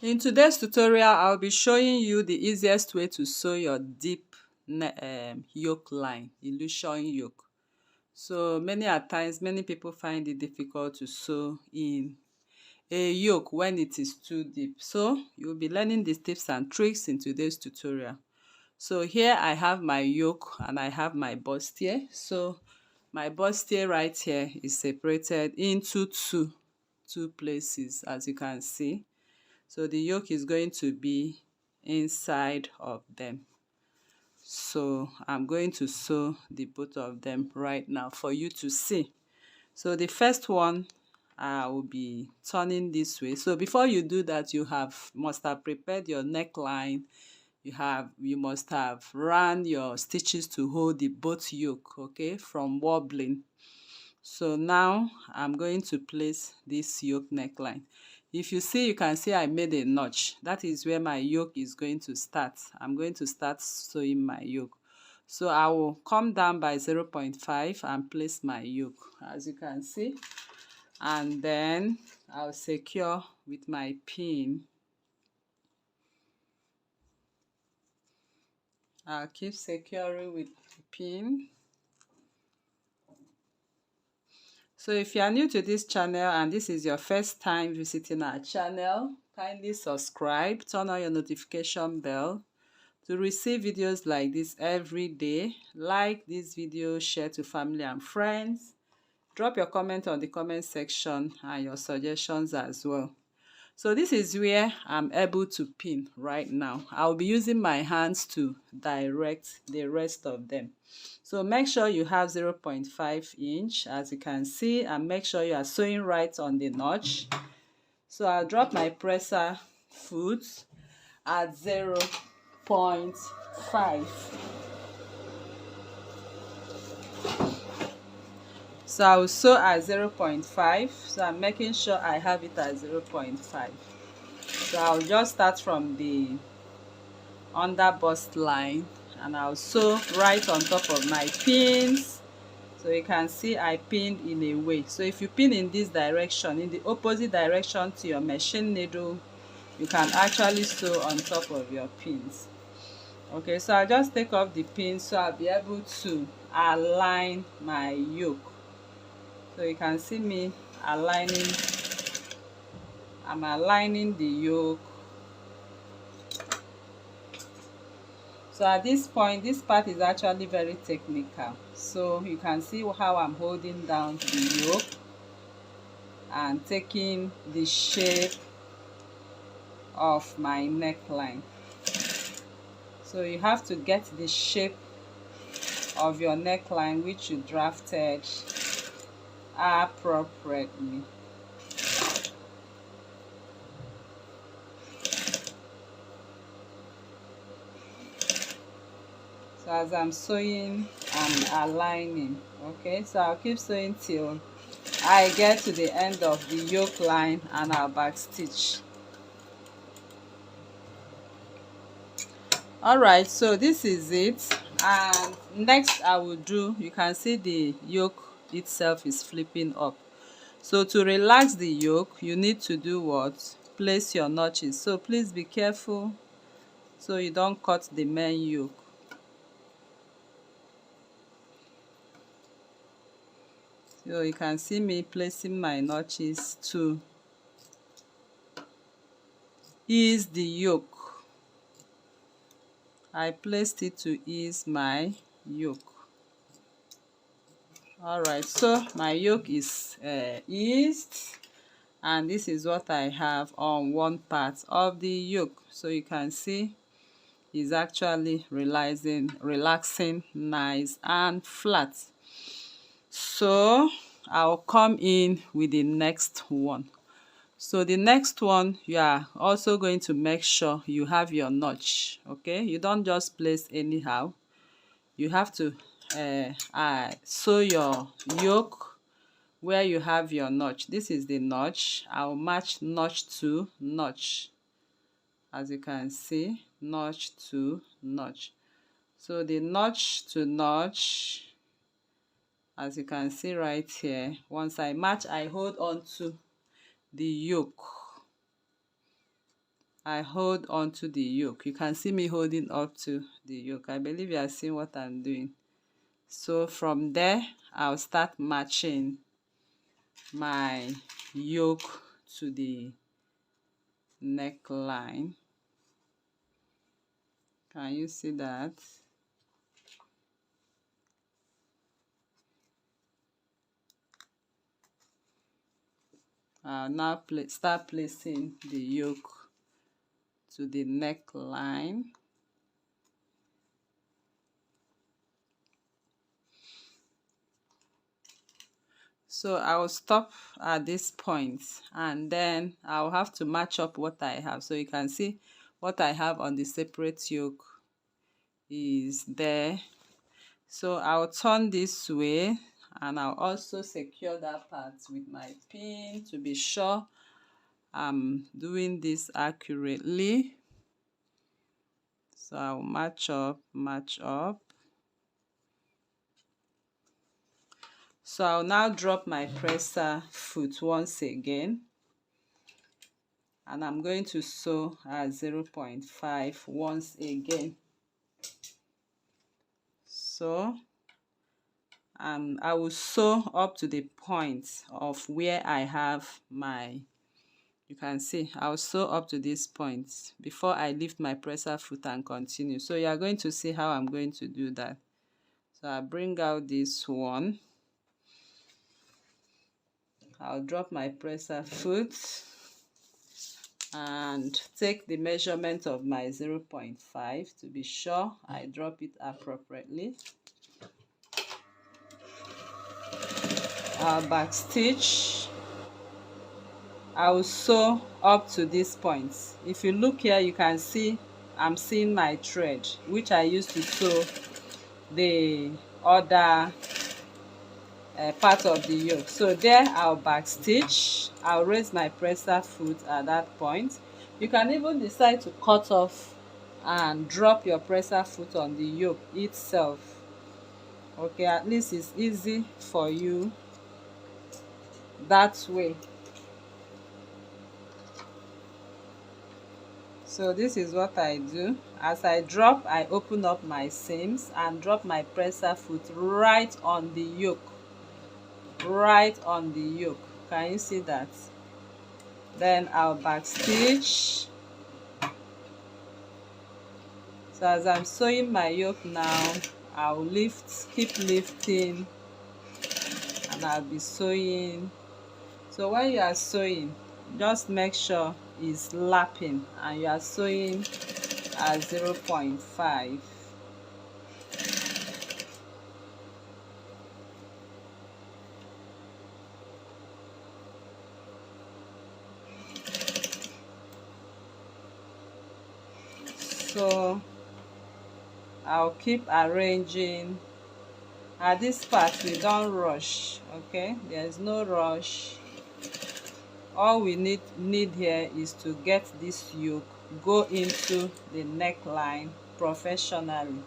In today's tutorial, I'll be showing you the easiest way to sew your deep yoke line, illusion yoke. So many a times, many people find it difficult to sew in a yoke when it is too deep. So you'll be learning these tips and tricks in today's tutorial. So here I have my yoke and I have my bustier. So my bustier right here is separated into two places, as you can see. So the yoke is going to be inside of them. So I'm going to sew the both of them right now for you to see. So the first one, I will be turning this way. So before you do that, must have prepared your neckline. You must have run your stitches to hold the both yoke, okay, from wobbling. So now I'm going to place this yoke neckline. If you see, you can see I made a notch. That is where my yoke is going to start. I'm going to start sewing my yoke. So I will come down by 0.5 and place my yoke, as you can see. And then I'll secure with my pin. I'll keep securing with the pin. So if you are new to this channel and this is your first time visiting our channel, kindly subscribe, turn on your notification bell to receive videos like this every day. Like this video, share to family and friends. Drop your comment on the comment section and your suggestions as well. So this is where I'm able to pin right now. I'll be using my hands to direct the rest of them. So make sure you have 0.5 inch, as you can see, and make sure you are sewing right on the notch. So I'll drop my presser foot at 0.5. So I will sew at 0.5. So I'm making sure I have it at 0.5. So I'll just start from the under bust line and I'll sew right on top of my pins. So you can see I pinned in a way. So if you pin in this direction, in the opposite direction to your machine needle, you can actually sew on top of your pins. Okay, so I'll just take off the pins so I'll be able to align my yoke. So you can see me aligning. I'm aligning the yoke. So at this point, this part is actually very technical. So you can see how I'm holding down the yoke and taking the shape of my neckline. So you have to get the shape of your neckline which you drafted appropriately. So as I'm sewing, I'm aligning. Okay, so I'll keep sewing till I get to the end of the yoke line and I'll back stitch. Alright, so this is it, and next I will do, you can see the yoke itself is flipping up. So to relax the yoke, you need to do what? Place your notches. So please be careful so you don't cut the main yoke. So you can see me placing my notches to ease the yoke. I placed it to ease my yoke. Alright, so my yoke is eased, and this is what I have on one part of the yoke. So you can see it's actually relaxing nice and flat. So I'll come in with the next one. So the next one, you are also going to make sure you have your notch. Okay, you don't just place anyhow. You have to sew your yoke where you have your notch. This is the notch. I'll match notch to notch, as you can see, notch to notch. So the notch to notch, as you can see right here, once I match, I hold on to the yoke. I hold onto the yoke. You can see me holding up to the yoke. I believe you are seeing what I'm doing. So from there, I'll start matching my yoke to the neckline. Can you see that? I'll now start placing the yoke to the neckline. So I'll stop at this point, and then I'll have to match up what I have. So you can see what I have on the separate yoke is there. So I'll turn this way, and I'll also secure that part with my pin to be sure I'm doing this accurately. So I'll match up. So I'll now drop my presser foot once again, and I'm going to sew at 0.5 once again. So I will sew up to the point of where I have my, you can see I'll sew up to this point before I lift my presser foot and continue. So you are going to see how I'm going to do that. So I bring out this one, I'll drop my presser foot and take the measurement of my 0.5 to be sure I drop it appropriately. I'll back stitch. I'll sew up to this point. If you look here, you can see I'm seeing my thread, which I used to sew the other part of the yoke. So there I'll back stitch. I'll raise my presser foot at that point. You can even decide to cut off and drop your presser foot on the yoke itself. Okay, at least it's easy for you that way. So this is what I do. As I drop, I open up my seams and drop my presser foot right on the yoke. Right on the yoke. Can you see that? Then I'll back stitch. So as I'm sewing my yoke now, I'll keep lifting, and I'll be sewing. So when you are sewing, just make sure it's lapping and you are sewing at 0.5. So I'll keep arranging. At this part, we don't rush, okay? There's no rush. All we need here is to get this yoke go into the neckline professionally.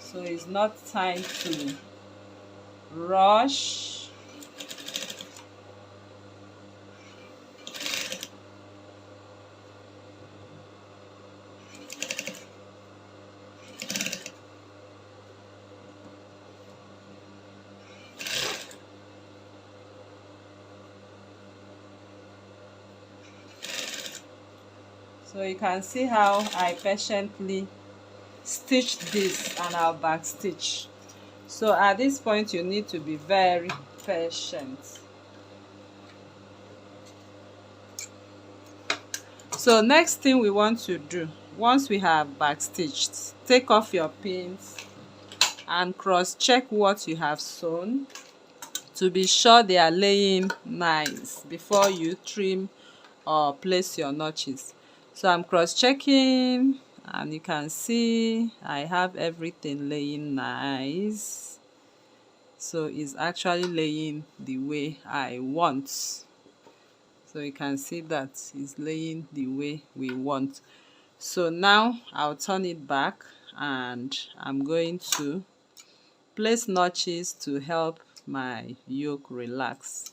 So it's not time to rush. So you can see how I patiently stitch this, and I'll back stitch. So at this point, you need to be very patient. So next thing we want to do, once we have back stitched, take off your pins and cross check what you have sewn to be sure they are laying nice before you trim or place your notches. So I'm cross checking, and you can see I have everything laying nice. So it's actually laying the way I want. So you can see that it's laying the way we want. So now I'll turn it back, and I'm going to place notches to help my yoke relax.